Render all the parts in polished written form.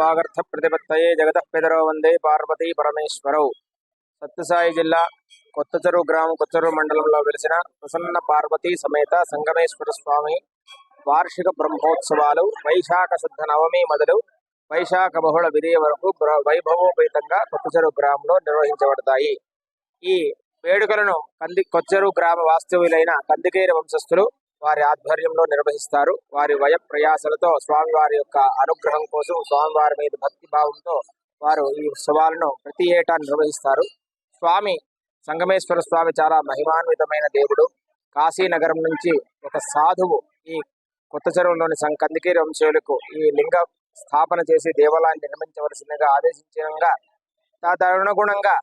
వాగర్థ ప్రతిపత్తయే జగతః పితరో వందే పార్వతీ పరమేశ్వరౌ. సత్యసాయి జిల్లా కొత్తచెరువు గ్రామం కొత్తచెరువు మండలంలో వెలిసిన ప్రసన్న పార్వతీ సమేత సంగమేశ్వర స్వామి వార్షిక బ్రహ్మోత్సవాలు వైశాఖ శుద్ధ నవమి మొదలు వైశాఖ బహుళ విధియ వరకు వైభవోపేతంగా కొత్తచెరువు గ్రామంలో నిర్వహించబడతాయి. ఈ వేడుకలను కొత్తచెరువు గ్రామ వాస్తవ్యులైన కందికేరి వంశస్థులు వారి ఆధ్వర్యంలో నిర్వహిస్తారు. వారి వయ ప్రయాసలతో స్వామివారి యొక్క అనుగ్రహం కోసం స్వామివారి మీద భక్తి భావంతో వారు ఈ ఉత్సవాలను ప్రతి ఏటా నిర్వహిస్తారు. స్వామి సంగమేశ్వర స్వామి చాలా మహిమాన్వితమైన దేవుడు. కాశీనగరం నుంచి ఒక సాధువు ఈ కొత్త చెరువులోని కందికేరి వంశీయులకు ఈ లింగ స్థాపన చేసి దేవాలయాన్ని నిర్మించవలసిందిగా ఆదేశించగా తదనుగుణంగా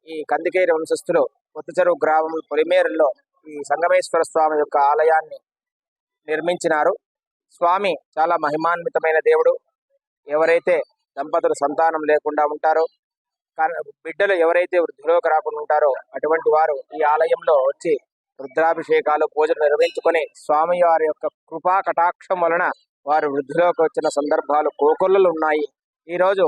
ఈ కందికేరి వంశస్థులు కొత్త చెరువు గ్రామం పొలిమేరులో ఈ సంగమేశ్వర స్వామి యొక్క ఆలయాన్ని నిర్మించినారు. స్వామి చాలా మహిమాన్వితమైన దేవుడు. ఎవరైతే దంపతులు సంతానం లేకుండా ఉంటారో, బిడ్డలు ఎవరైతే వృద్ధిలోకి రాకుండా ఉంటారో అటువంటి వారు ఈ ఆలయంలో వచ్చి రుద్రాభిషేకాలు పూజలు నిర్వహించుకొని స్వామి వారి యొక్క కృపా కటాక్షం వలన వారు వృద్ధిలోకి వచ్చిన సందర్భాలు కోకొల్లలు ఉన్నాయి. ఈ రోజు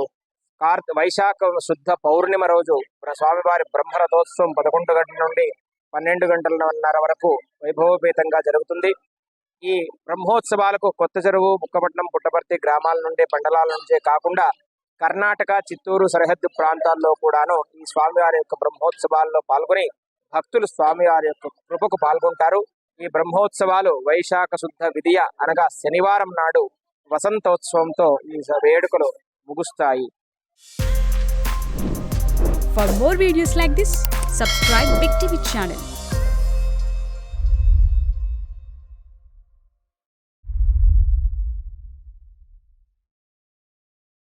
వైశాఖ శుద్ధ పౌర్ణిమ రోజు స్వామివారి బ్రహ్మరథోత్సవం 11 గంటల నుండి 12 గంటలన్నర వరకు వైభవోపేతంగా జరుగుతుంది. ఈ బ్రహ్మోత్సవాలకు కొత్త చెరువు, బుక్కపట్నం, పుట్టపర్తి గ్రామాల నుండి మండలాల నుంచే కాకుండా కర్ణాటక, చిత్తూరు సరిహద్దు ప్రాంతాల్లో కూడాను ఈ స్వామివారి యొక్క బ్రహ్మోత్సవాల్లో పాల్గొని భక్తులు స్వామివారి యొక్క కృపకు పాల్గొంటారు. ఈ బ్రహ్మోత్సవాలు వైశాఖ శుద్ధ విధియ అనగా శనివారం నాడు వసంతోత్సవంతో ఈ వేడుకలు ముగుస్తాయి. For more videos like this, subscribe Big TV channel.